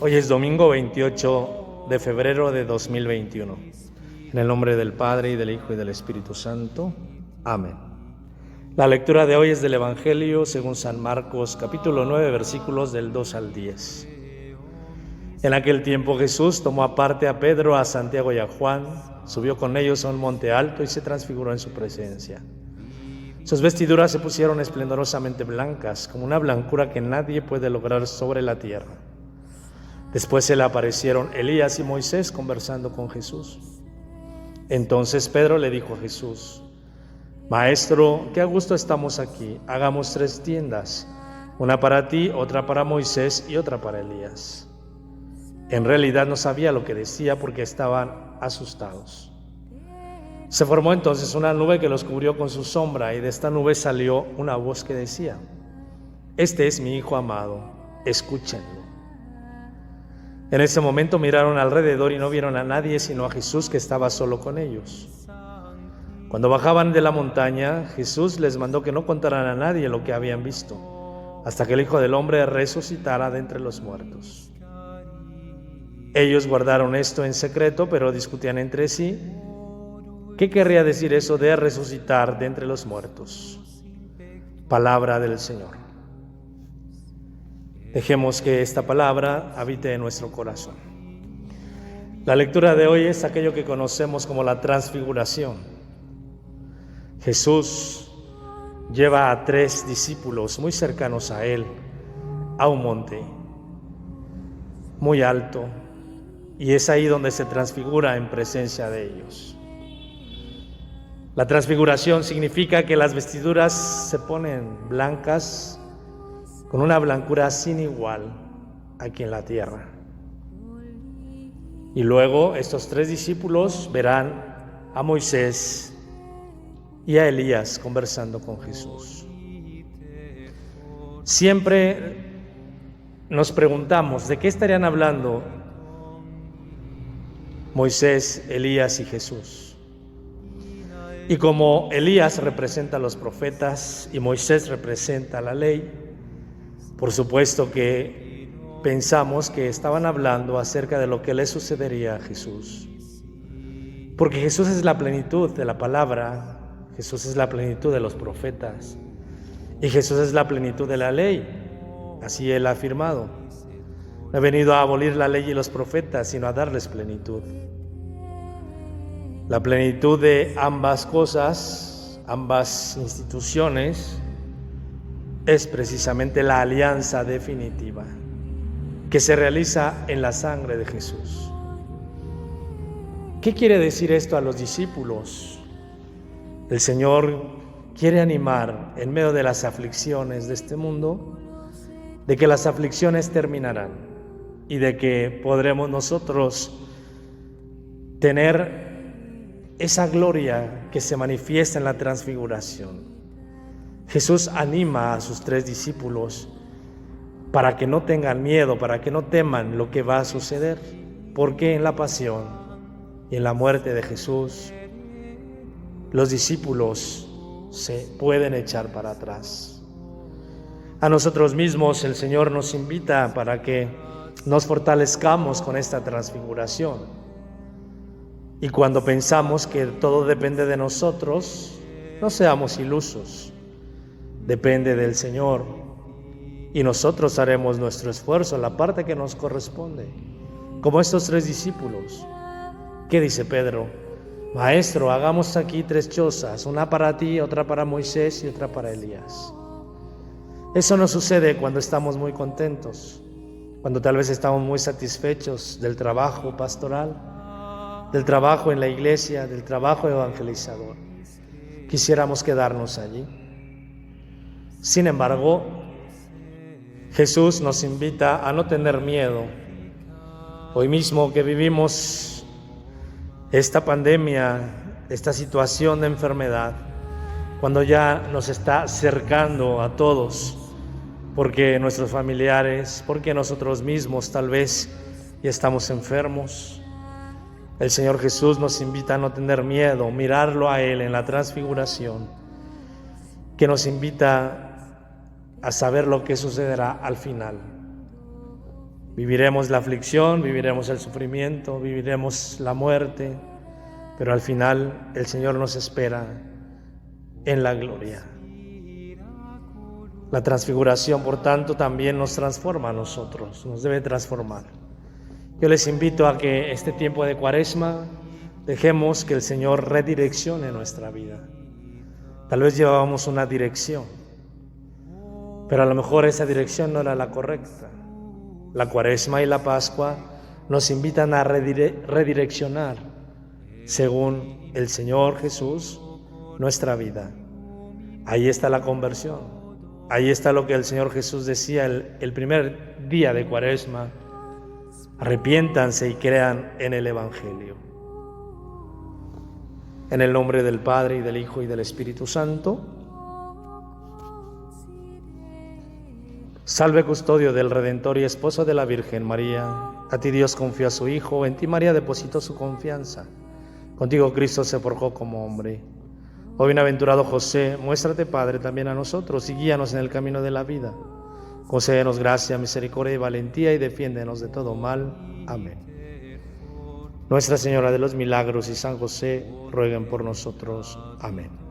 Hoy es domingo 28 de febrero de 2021. En el nombre del Padre, y del Hijo, y del Espíritu Santo. Amén. La lectura de hoy es del Evangelio según San Marcos, capítulo 9, versículos del 2 al 10. En aquel tiempo Jesús tomó aparte a Pedro, a Santiago y a Juan, subió con ellos a un monte alto y se transfiguró en su presencia. Sus vestiduras se pusieron esplendorosamente blancas, como una blancura que nadie puede lograr sobre la tierra. Después se le aparecieron Elías y Moisés conversando con Jesús. Entonces Pedro le dijo a Jesús: Maestro, qué a gusto estamos aquí. Hagamos 3 tiendas, una para ti, otra para Moisés y otra para Elías. En realidad no sabía lo que decía porque estaban asustados. Se formó entonces una nube que los cubrió con su sombra, y de esta nube salió una voz que decía: Este es mi Hijo amado, escúchenlo. En ese momento miraron alrededor y no vieron a nadie sino a Jesús, que estaba solo con ellos. Cuando bajaban de la montaña, Jesús les mandó que no contaran a nadie lo que habían visto, hasta que el Hijo del Hombre resucitara de entre los muertos. Ellos guardaron esto en secreto, pero discutían entre sí: ¿qué querría decir eso de resucitar de entre los muertos? Palabra del Señor. Dejemos que esta palabra habite en nuestro corazón. La lectura de hoy es aquello que conocemos como la transfiguración. Jesús lleva a 3 discípulos muy cercanos a él a un monte muy alto, y es ahí donde se transfigura en presencia de ellos. La transfiguración significa que las vestiduras se ponen blancas, con una blancura sin igual aquí en la tierra. Y luego estos 3 discípulos verán a Moisés y a Elías conversando con Jesús. Siempre nos preguntamos de qué estarían hablando Moisés, Elías y Jesús. Y como Elías representa a los profetas y Moisés representa la ley, por supuesto que pensamos que estaban hablando acerca de lo que le sucedería a Jesús. Porque Jesús es la plenitud de la palabra, Jesús es la plenitud de los profetas, y Jesús es la plenitud de la ley. Así él ha afirmado: no he venido a abolir la ley y los profetas, sino a darles plenitud. La plenitud de ambas cosas, ambas instituciones, es precisamente la alianza definitiva que se realiza en la sangre de Jesús. ¿Qué quiere decir esto a los discípulos? El Señor quiere animar en medio de las aflicciones de este mundo, de que las aflicciones terminarán y de que podremos nosotros tener esa gloria que se manifiesta en la transfiguración. Jesús anima a sus 3 discípulos para que no tengan miedo, para que no teman lo que va a suceder, porque en la pasión y en la muerte de Jesús, los discípulos se pueden echar para atrás. A nosotros mismos el Señor nos invita para que nos fortalezcamos con esta transfiguración. Y cuando pensamos que todo depende de nosotros, no seamos ilusos. Depende del Señor, y nosotros haremos nuestro esfuerzo, la parte que nos corresponde, como estos 3 discípulos. ¿Qué dice Pedro? Maestro, hagamos aquí 3 chozas, una para ti, otra para Moisés y otra para Elías. Eso no sucede cuando estamos muy contentos, cuando tal vez estamos muy satisfechos del trabajo pastoral, del trabajo en la iglesia, del trabajo evangelizador. Quisiéramos quedarnos allí. Sin embargo, Jesús nos invita a no tener miedo. Hoy mismo que vivimos esta pandemia, esta situación de enfermedad, cuando ya nos está cercando a todos, porque nuestros familiares, porque nosotros mismos tal vez ya estamos enfermos, el Señor Jesús nos invita a no tener miedo, mirarlo a Él en la transfiguración, que nos invita a saber lo que sucederá al final. Viviremos la aflicción, viviremos el sufrimiento, viviremos la muerte, pero al final el Señor nos espera en la gloria. La transfiguración, por tanto, también nos transforma a nosotros, nos debe transformar. Yo les invito a que este tiempo de Cuaresma dejemos que el Señor redireccione nuestra vida. Tal vez llevábamos una dirección, pero a lo mejor esa dirección no era la correcta. La Cuaresma y la Pascua nos invitan a redireccionar, según el Señor Jesús, nuestra vida. Ahí está la conversión. Ahí está lo que el Señor Jesús decía el primer día de Cuaresma: arrepiéntanse y crean en el Evangelio. En el nombre del Padre, y del Hijo, y del Espíritu Santo. Salve, custodio del Redentor y esposo de la Virgen María. A ti Dios confió a su Hijo, en ti María depositó su confianza. Contigo Cristo se forjó como hombre. Oh bienaventurado José, muéstrate Padre también a nosotros y guíanos en el camino de la vida. Concédenos gracia, misericordia y valentía y defiéndenos de todo mal. Amén. Nuestra Señora de los Milagros y San José rueguen por nosotros. Amén.